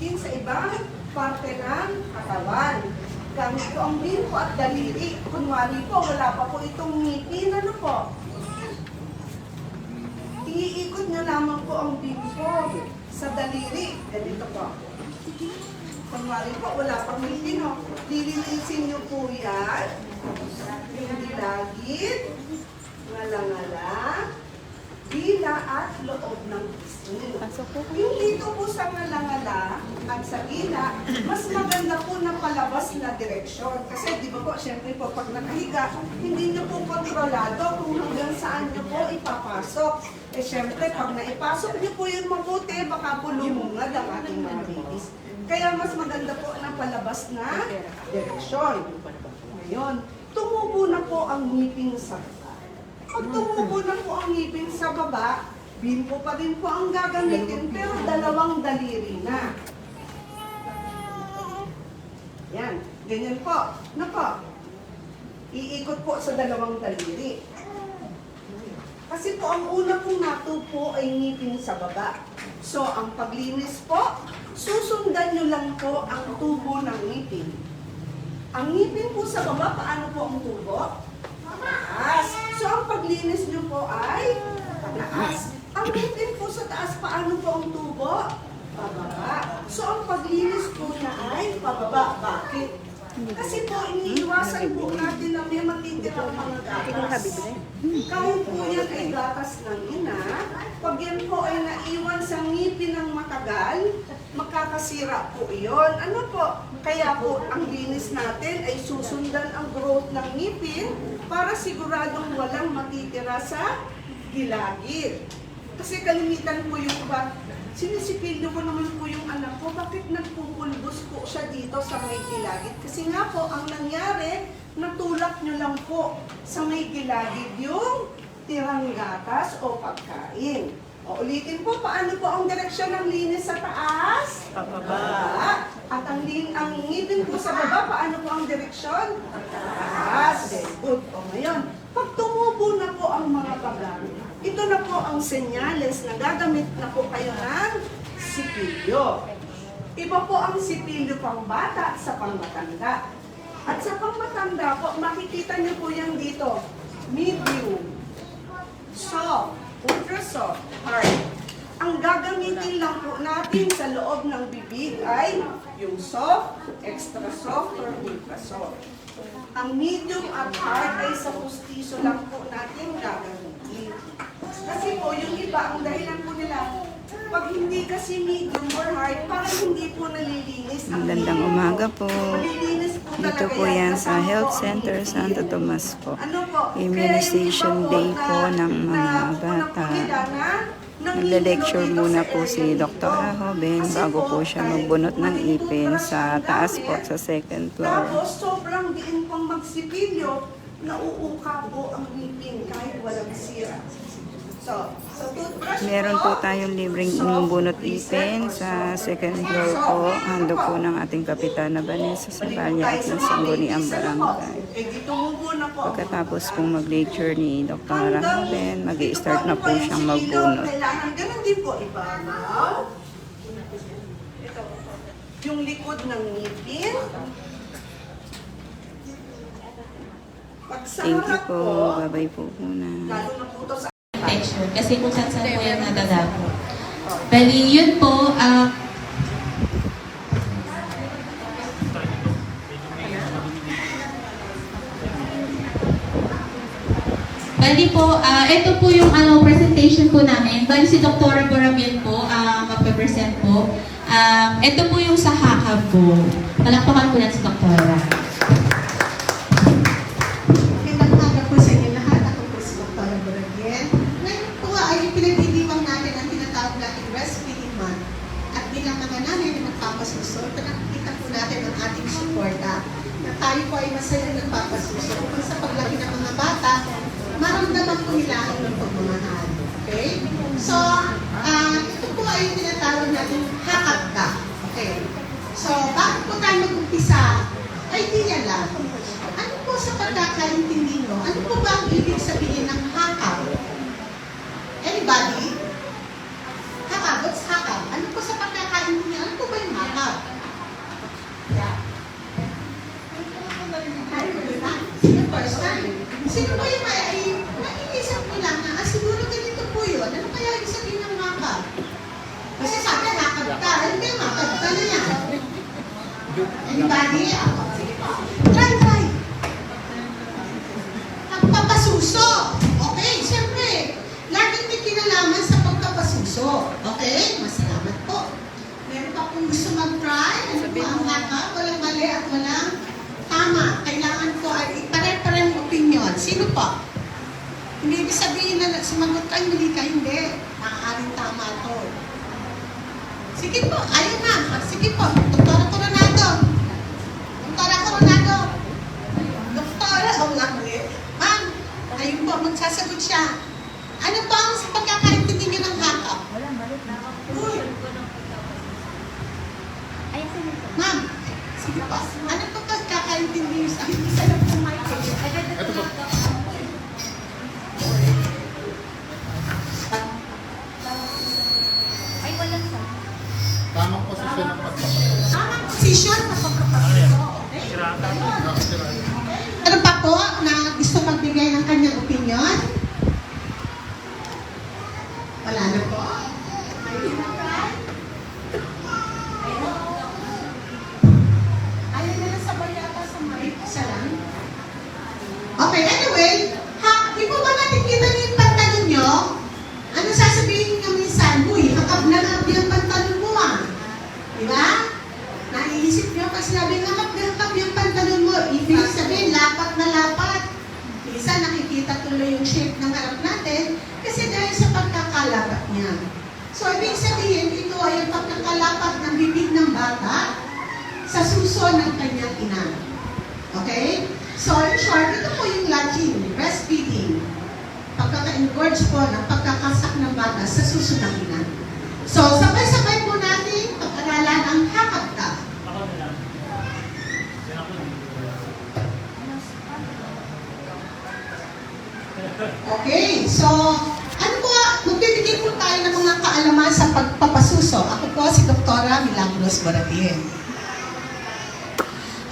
gagamitin sa ibang parte ng katawan. Gamit ko ang bimpo at daliri. Kunwari po, wala pa po itong ngipin. Ano po? Iikot nyo lamang po ang bimpo sa daliri. Ganito po. Kunwari po, wala pang ngipin. No? Lilinisin nyo po yan. Yung dilagid, ngala-ngala, dila at loob ng pisngi. Yung dito po sa ngala-ngala at sa dila, mas maganda po na palabas na direksyon. Kasi di ba po, syempre po, pag nakahiga, hindi nyo po kontrolado kung hanggang saan nyo po ipapasok. Eh syempre, pag naipasok nyo po yun mabuti, baka po lumungad ang ating mga babies. Kaya mas maganda po na palabas na direksyon. Ngayon, tumubo na po ang ngipin sa baba. Pag tumubo na po ang ngipin sa baba, bimpo pa rin po ang gagamitin, pero dalawang daliri na. Yan, ganyan po. Na po, iikot po sa dalawang daliri. Kasi po, ang una pong natupo ay ngipin sa baba. So, ang paglinis po, susundan nyo lang po ang tubo ng ngipin. Ang ngipin po sa baba, paano po ang tubo? Taas. So, ang paglinis nyo po ay pataas. Ang ngipin po sa taas, paano po ang tubo? Pababa. So, ang paglinis po niya ay pababa. Bakit? Kasi po, iniiwasan po natin na may matitirang mga gatas. Kahit po yan ay gatas ng ina, pag yan po ay naiwan sa ngipin ng matagal, makakasira po iyon. Ano po? Kaya po, ang linis natin ay susundan ang growth ng ngipin para siguradong walang matitira sa gilagid. Kasi kalimitan po yung iba, sinisipilyo ko naman po yung anak ko, bakit nagpupulbos po siya dito sa may gilagid? Kasi nga po, ang nangyari, natulak nyo lang po sa may gilagid yung tirang gatas o pagkain. O ulitin po, paano po ang direksyon ng linis sa taas? Pababa. At ang ngipin po sa baba, paano po ang direksyon? Taas. Good po. Ngayon, pag tumubo na po ang mga pagang, ito na po ang senyales na gagamit na po kayo ng sipilyo. Iba po ang sipilyo pang bata sa pangmatanda. At sa pangmatanda po, makikita niyo po yan dito. Medium, soft, ultra soft, hard. Ang gagamitin lang po natin sa loob ng bibig ay yung soft, extra soft, or ultra soft. Ang medium at hard ay sa pustiso lang po natin gagamitin. Kasi po, yung iba, ang dahilan po nila, pag hindi kasi medium or hard, parang hindi po nalilinis. Magandang umaga po. Malilinis po talaga Dito po yan sa Health Center Santo Tomas po. Ano po? Immunization Day po ng mga bata. Nagle-lecture muna po si Dr. Ahoben bago po siya magbunot ng ipin sa taas po sa second floor. Tapos, sobrang diin pang magsipilyo, nauuka po ang ngipin kahit walang sira. So, sa toothbrush Meron po tayong libreng bunot ipin sa second floor po. Hando po ng ating Kapitana Vanessa Sabalya at ng Sangguniang Barangay. Pagkatapos pong mag-lecture ni Dr. Ahoben, mag-i-start na po siyang magbunot. Kailangan ganun din po ibabaw. Yung likod ng ngipin. Thank you po. Bye-bye po muna. Lalo na po ito sa Infection. Kasi kung saan po yan nadadako. Bali, yun po, ito po yung presentation po namin. Bali, si Dr. Boramil po, magpe-present po. Ito po yung sa hakab po. Palakpakan po natin si Dr. Ito nakikita po natin ang ating suporta na tayo po ay masaya nagpapasuso kung sa paglaki ng mga bata, maramdaman po nila ang pagmamahal. Okay? So, ito po ay tinatawag natin hakap ka. Okay? So, bakit po tayo mag-umpisa? Idea lang. Ano po sa pagkakaintindi nyo? Ano po ba ang ibig sabihin ng hakap? Anybody? Hakap? What's hakap? Ano po sa pagkakaintindi nyo? Ano po ba yung hakap? The first time. Sino ba yung naiisip nila na, siguro ganito po yun. Ano kaya yung sabihin ng makeup? Kasi sabi, makeup ka. Hindi, makeup ka na yan. Anybody? Try. Pagpapasuso. Okay, siyempre. Laging may kinalaman sa pagpapasuso. Okay? Masalamat po. Meron pa kung gusto mag-try. Ano po ang makeup? Walang mali at walang tama. Kailangan ko ay pare-pareng opinion. Sino po? Hindi ibig sabihin na sumagot ka, hindi ka, hindi. Maaaring tama to. Sige po, ayun na. Sige po, Doktora Coronado. Doktora Coronado. Doktora, ma'am, ayun po, magsasagot siya. Ano po ang pagkakaintindi niyo ng hakap? Uy. Ma'am, sige po. Ano po pagkakaintindi niyo sa isa lang po mic? Ito po. Tamang posisyon ng pagpapasuso. Tamang posisyon na pagpapasuso. Ano pa po na gusto magbigay ng kanyang opinion? Wala na po. Ayaw na lang sabay yata sa mic. Isa lang. Okay, anyway, di po ba nakikita niyo yung pantalon niyo? Ano sasabihin niyo minsan? Uy, hakap na hakap yung pantalon mo ah. Di ba? Naiisip niyo pag sinabi hakap na hakap yung pantalon mo, ibig sabihin lapat na lapat. Minsan nakikita tuloy yung shape ng harap natin kasi dahil sa pagkakalapat niya. So, ibig sabihin, ito ay yung pagkakalapat ng bibig ng bata sa suso ng kanyang ina. Okay? So, in short, ito po yung latching, breastfeeding. Pagkaka-engorge po ng pagkakasak ng bata sa suso ng ina. So, sabay-sabay po natin pag-aralan ang hakapta. Okay, so, ano po, magbibigay po tayo ng mga kaalaman sa pagpapasuso. Ako po si Doktora Milagros Barabien.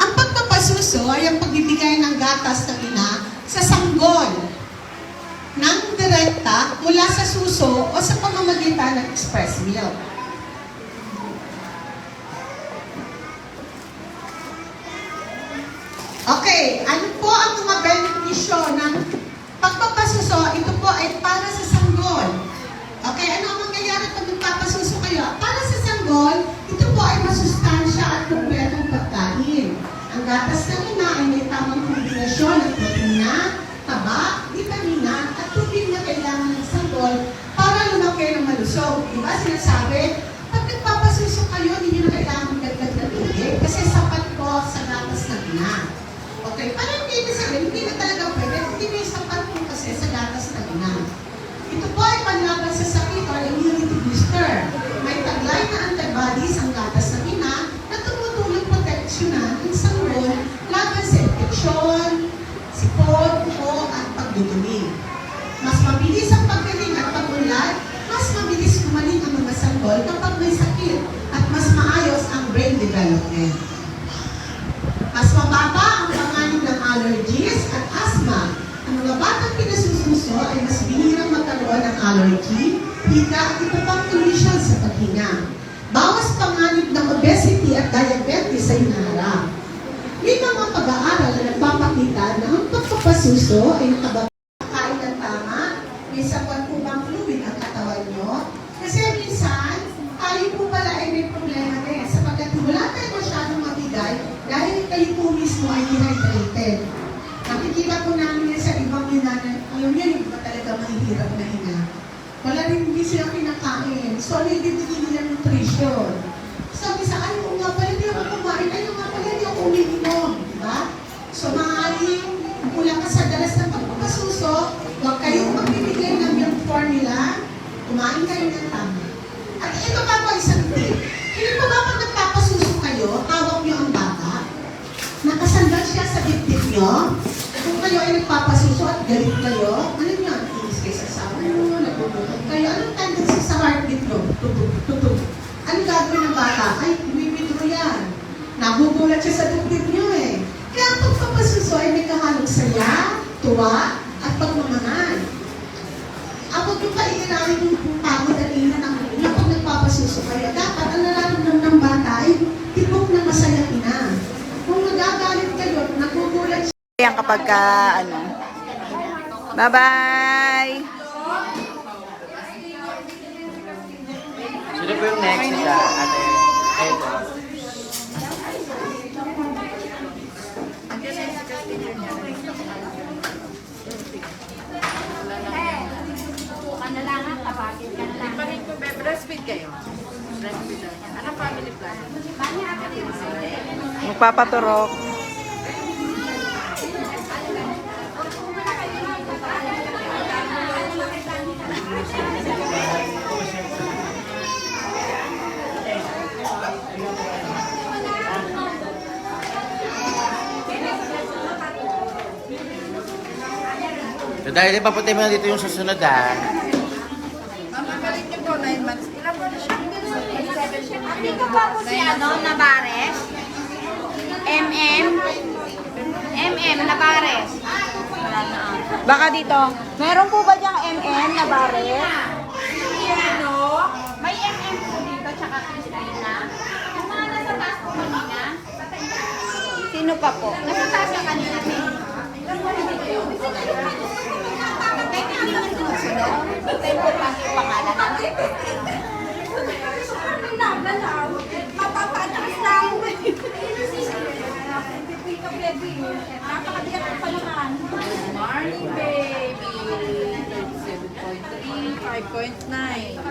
Ang pagpapasuso ay ang pagbibigay ng gatas ng ina sa sanggol ng direkta mula sa suso o sa pamamagitan ng express milk. Okay, ano po ang mga benepisyo ng pagpapasuso? Ito po ay para sa sanggol. Okay, ano ang mangyayari pag nagpapasuso kayo? Para sa sanggol, ito po ay masustansya at kumpletong pagkain. Ang gatas ng ina ay may tamang kombinasyon ng protina, taba, vitamina, at tubig na kailangan ng sanggol para lumaki ng malusog. Diba sinasabi, pag nagpapasuso kayo, hindi nyo na kailangan dagdag na tubig kasi sapat po sa gatas ng ina. Okay, parang hindi na sabihin, hindi na talaga pwede, hindi na sapat po kasi sa gatas ng ina. Ito po ay panlaban sa sakit o immunity booster. May taglay na antibodies ang gatas ng ina na tumutulong proteksyonan ng sanggol laban sa infeksyon, sipon, o at pagdudumi. Mas mabilis ang paggaling at pag-unlad, mas mabilis gumaling ang mga sanggol kapag may sakit at mas maayos ang brain development. Mas mababa ang panganib ng allergies at asthma. Ang mga batang pinasususo ay mas bihirang magkaroon ng allergy, hika at iba pang condition sa paghinga. Bawas panganib ng obesity at diabetes sa hinaharap. May mga pag-aaral na nagpapakita na ang pagpapasuso ay nakabakain ng tama, may sapat po bang fluid ang katawan nyo. Kasi minsan, tayo po pala ay may problema rin sapagkat wala tayo masyadong mabigay dahil kayo po mismo ay dehydrated. Nakikita po namin yan sa ibang hinanan. Alam niyo, yung iba talaga mahihirap na hina. Wala rin hindi sila kinakain. So, nilibigyan nila nutrition. Sabi sa ayaw nga pala, hindi ako kumain. Ayaw nga pala, hindi ako umiinom. Diba? So, maaaring kulang ka sa dalas ng pagpapasuso, huwag kayong magbibigay ng milk formula, kumain kayo ng tama. At ito pa po isang tip. Hindi po ba pag nagpapasuso kayo, hawak niyo ang bata, nakasandal siya sa dibdib niyo, kung kayo ay nagpapasuso at galit kayo, ano niyo? Inis kayo sa asawa niyo, nagugutom kayo, anong tendency sa heartbeat niyo? Tutug. Anong gagawin ng bata? Ay, bibidro yan. Nagugulat siya sa dibdib niyo eh. Kaya ang pagpapasuso puso ay may kahalong saya, tuwa, at pagmamahal. Huwag yung paingilawin yung pagod at ina ng ina pag nagpapasuso kayo. Dapat ang nararamdaman ng bata ay tibok na masaya ina. Kung nagagalit kayo, nagugulat siya. Yan kapag ano. Bye-bye! Sino po yung next sa ate? Ito. Breastfeed kayo. Breastfeed lang. Anong family plan? Magpapaturok. So dahil papunta mo na dito yung susunod ah. Mamagaling niyo po, 9 months. Ilan po na siya? Dito pa po si Nabares. Nabares. Baka dito. Meron po ba diyang Nabares? May po dito, tsaka Christina. Yung mga nasa taas po kanina. Sino pa po? Nasa taas ka kanina, Tempo pa yung pangalan. Mapapataas lang. Napakadigat pa naman. Morning, baby. 37.3, 5.9.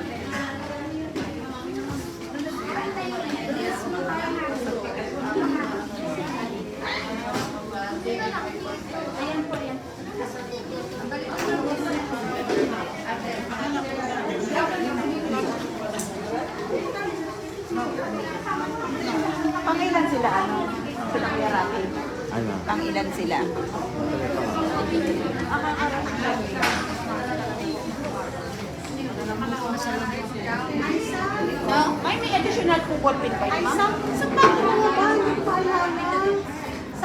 Pangilan sila ano? Sila Kuya Rafi. Ano? Pangilan sila. May additional po ballpen pa yun, ma'am?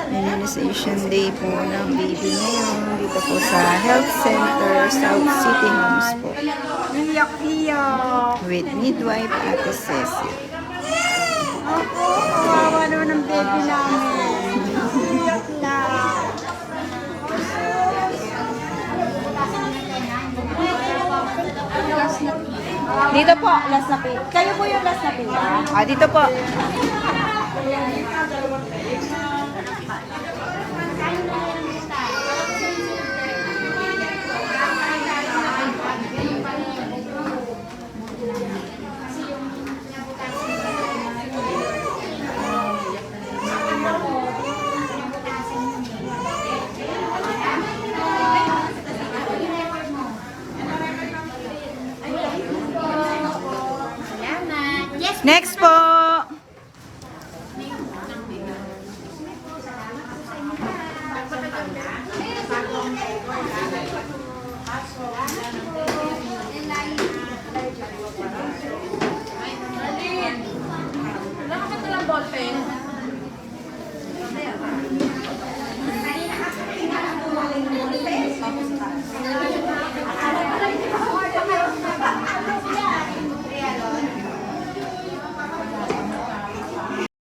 Immunization day po ng baby ngayon dito po sa Health Center, South City Homes po. Iyak-iyak. With midwife Ate Cecil. Kawawa naman ang baby namin. Iyak lang. Dito po, last na pin. Kayo po yung last na pin, ah? Dito po. Next po. Wala ka ba talang ballpen?